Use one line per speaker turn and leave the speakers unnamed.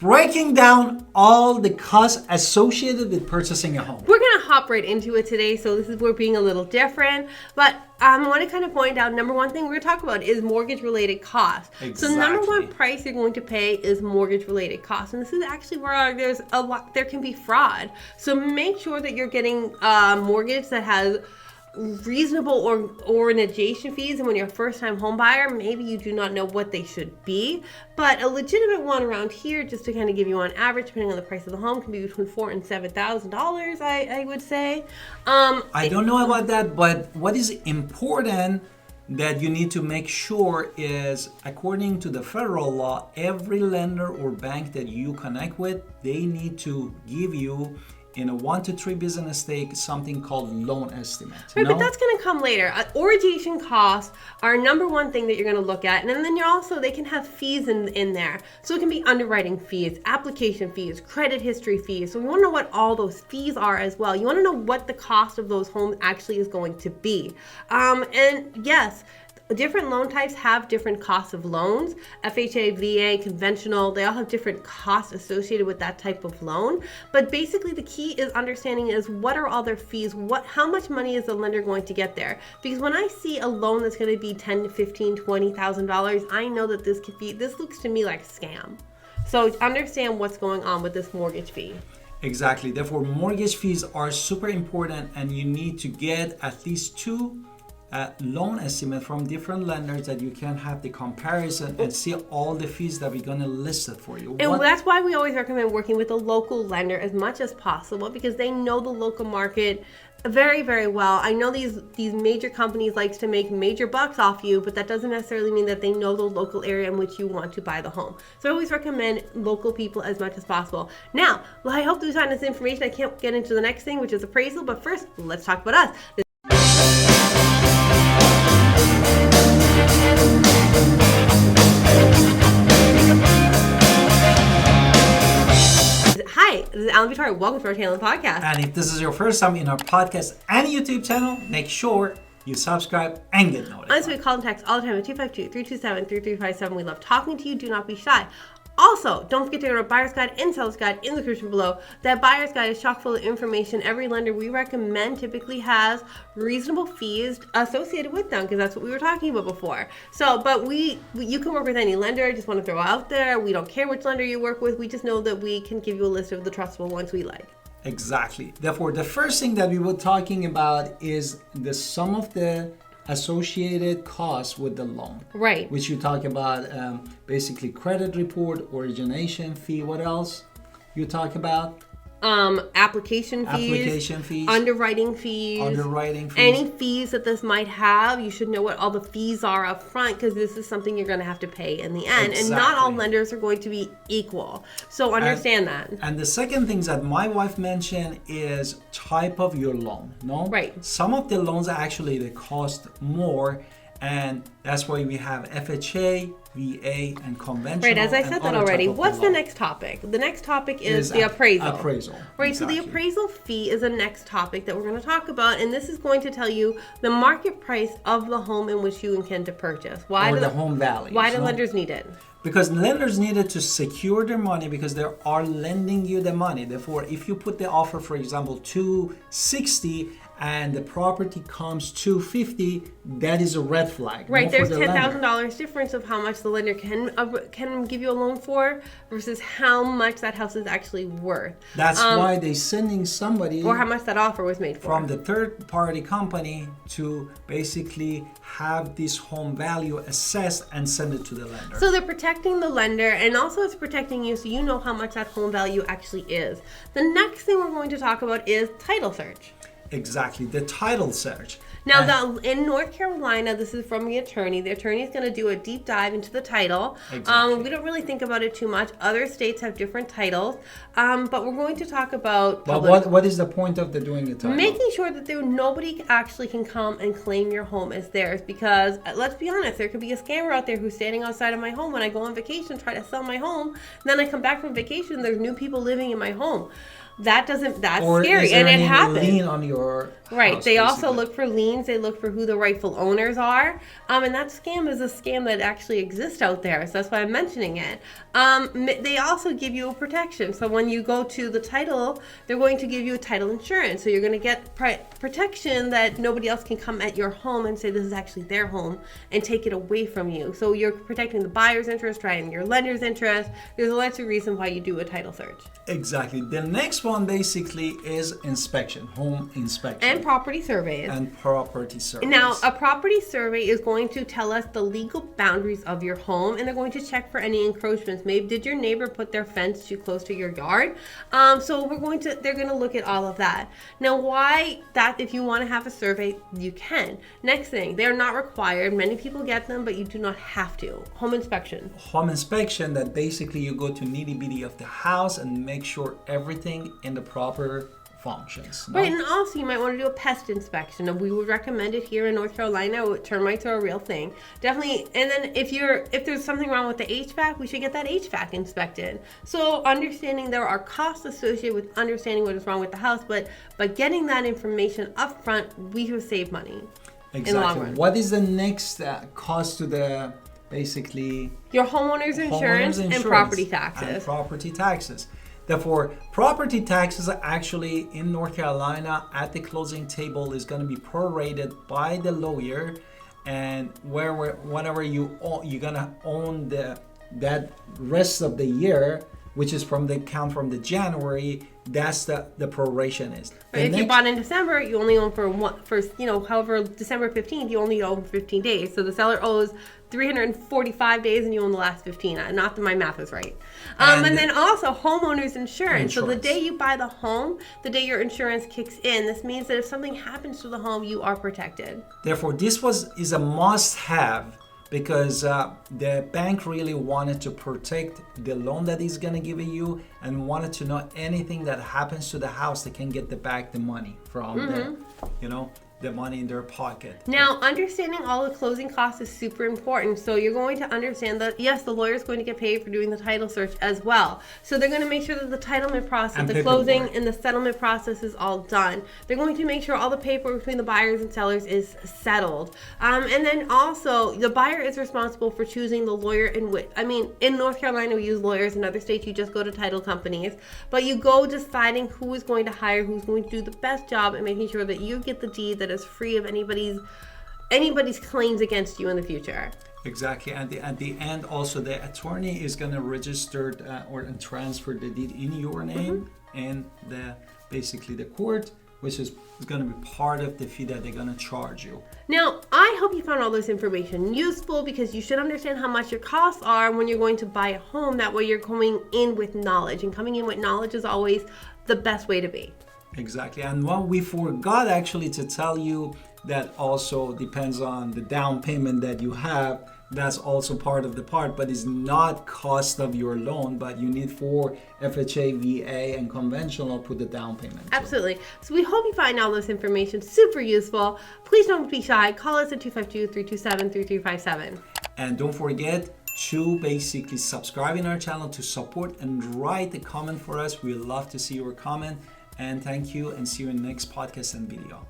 breaking down all the costs associated with purchasing a home.
We're going to hop right into it today. So this is where we're being a little different. But I want to kind of point out, number one thing we're going to talk about is mortgage-related costs.
Exactly.
So number one price you're going to pay is mortgage-related costs. And this is actually where there's a lot, there can be fraud. So make sure that you're getting a mortgage that has reasonable origination fees, and when you're a first-time home buyer, maybe you do not know what they should be, but a legitimate one around here, just to kind of give you on average, depending on the price of the home, can be between $4,000 and $7,000. I would say.
I don't know about that, but what is important that you need to make sure is, according to the federal law, every lender or bank that you connect with, they need to give you, in a 1 to 3 business day, something called loan estimate.
Right, but that's going to come later. Origination costs are number one thing that you're going to look at, and then you're also, they can have fees in there. So it can be underwriting fees, application fees, credit history fees. So we want to know what all those fees are as well. You want to know what the cost of those homes actually is going to be. And yes, different loan types have different costs of loans. FHA, VA, conventional, they all have different costs associated with that type of loan. But basically the key is understanding is what are all their fees? How much money is the lender going to get there? Because when I see a loan that's going to be $10,000 to $15,000, $20,000, I know that this looks to me like a scam. So understand what's going on with this mortgage fee.
Exactly. Therefore, mortgage fees are super important, and you need to get at least two loan estimate from different lenders that you can have the comparison and see all the fees that we're going to list it for you.
And that's why we always recommend working with a local lender as much as possible, because they know the local market very, very well. I know these major companies likes to make major bucks off you, but that doesn't necessarily mean that they know the local area in which you want to buy the home. So I always recommend local people as much as possible. Now, well, I hope you found this information. I can't get into the next thing, which is appraisal, but first, let's talk about us. Hi, this is Alan Victoria. Welcome to our channel and podcast.
And if this is your first time in our podcast and YouTube channel, make sure you subscribe and get notified.
Honestly, we call and text all the time at 252-327-3357. We love talking to you. Do not be shy. Also, don't forget to go to our buyer's guide and seller's guide in the description below. That buyer's guide is chock full of information. Every lender we recommend typically has reasonable fees associated with them, because that's what we were talking about before. So, but you can work with any lender. I just want to throw out there, we don't care which lender you work with. We just know that we can give you a list of the trustable ones we like.
Exactly. Therefore, the first thing that we were talking about is the sum of the associated costs with the loan.
Right.
Which you talk about, basically credit report, origination fee. What else you talk about?
Application fees, underwriting fees, any fees that this might have. You should know what all the fees are up front, because this is something you're going to have to pay in the end.
Exactly.
And not all lenders are going to be equal. So understand that.
And the second things that my wife mentioned is type of your loan. No?
Right.
Some of the loans actually they cost more, and that's why we have FHA, VA, and conventional.
Right, as I said that already. What's the next topic? The next topic is the appraisal. Right, exactly. So the appraisal fee is the next topic that we're going to talk about, and this is going to tell you the market price of the home in which you intend to purchase.
Why the home value.
Why do lenders need it?
Because lenders need it to secure their money, because they are lending you the money. Therefore, if you put the offer, for example, $260 and the property comes $250, that is a red flag.
Right, there's $10,000 difference of how much the lender can give you a loan for versus how much that house is actually worth.
That's why they're sending somebody,
or how much that offer was made for,
from the third-party company to basically have this home value assessed and send it to the lender.
So they're protecting the lender, and also it's protecting you, so you know how much that home value actually is. The next thing we're going to talk about is title search.
Exactly, the title search.
Now, in North Carolina, this is from the attorney. The attorney is going to do a deep dive into the title.
Exactly.
We don't really think about it too much. Other states have different titles, but we're going to talk about.
But what is the point of doing the title?
Making sure that nobody actually can come and claim your home as theirs, because let's be honest, there could be a scammer out there who's standing outside of my home when I go on vacation, try to sell my home, and then I come back from vacation, there's new people living in my home. that's
Or
scary,
is there
and it
any
happens.
lien on your
Right.
house,
They also
basically?
look for liens. They look for who the rightful owners are. And that scam is a scam that actually exists out there. So that's why I'm mentioning it. They also give you a protection. So when you go to the title, they're going to give you a title insurance. So you're going to get protection that nobody else can come at your home and say this is actually their home and take it away from you. So you're protecting the buyer's interest, trying your lender's interest. There's lots of reasons why you do a title search.
Exactly. The next one basically is inspection, home inspection.
And property surveys.
And property surveys.
Now, a property survey is going to tell us the legal boundaries of your home, and they're going to check for any encroachments. Maybe did your neighbor put their fence too close to your yard? So they're going to look at all of that. Now, why that? If you want to have a survey, you can. Next thing, they're not required. Many people get them, but you do not have to. Home inspection.
Home inspection, that basically you go to nitty-bitty of the house and make sure everything in the proper functions. No?
Right, and also you might want to do a pest inspection, and we would recommend it here in North Carolina. Termites are a real thing, definitely. And then if there's something wrong with the HVAC, we should get that HVAC inspected. So understanding there are costs associated with understanding what is wrong with the house, but getting that information up front, we will save money.
Exactly.
In the long run.
What is the next cost to the basically
Your homeowner's insurance and property taxes.
And property taxes. Therefore, property taxes are actually in North Carolina at the closing table is going to be prorated by the lawyer, and whatever you own, you're going to own that rest of the year, which is from the count from the January. That's the proration is.
If you bought in December, you only own however December 15th, you only own 15 days. So the seller owes 345 days and you own the last 15. Not that my math is right. And then also homeowners insurance. So the day you buy the home, the day your insurance kicks in, this means that if something happens to the home, you are protected.
Therefore, this is a must-have, because the bank really wanted to protect the loan that he's going to give you, and wanted to know anything that happens to the house, they can get back the money from the money in their pocket.
Now, understanding all the closing costs is super important. So you're going to understand that, yes, the lawyer is going to get paid for doing the title search as well. So they're going to make sure that the titlement process,
And
the
paperwork.
closing and the settlement process is all done. They're going to make sure all the paperwork between the buyers and sellers is settled. And then also, the buyer is responsible for choosing the lawyer in North Carolina, we use lawyers. In other states, you just go to title companies. But you go deciding who is going to hire, who's going to do the best job, and making sure that you get the deed that is free of anybody's claims against you in the future.
Exactly, and at the end, also the attorney is going to register and transfer the deed in your name, and basically the court, which is going to be part of the fee that they're going to charge you.
Now, I hope you found all this information useful, because you should understand how much your costs are when you're going to buy a home. That way you're coming in with knowledge, and coming in with knowledge is always the best way to be.
Exactly, and what we forgot actually to tell you, that also depends on the down payment that you have. That's also part of the part, but it's not cost of your loan, but you need for FHA, VA, and conventional put the down payment.
Absolutely. So we hope you find all this information super useful. Please don't be shy. Call us at 252-327-3357.
And don't forget to basically subscribe in our channel to support, and write a comment for us. We love to see your comment. And thank you, and see you in the next podcast and video.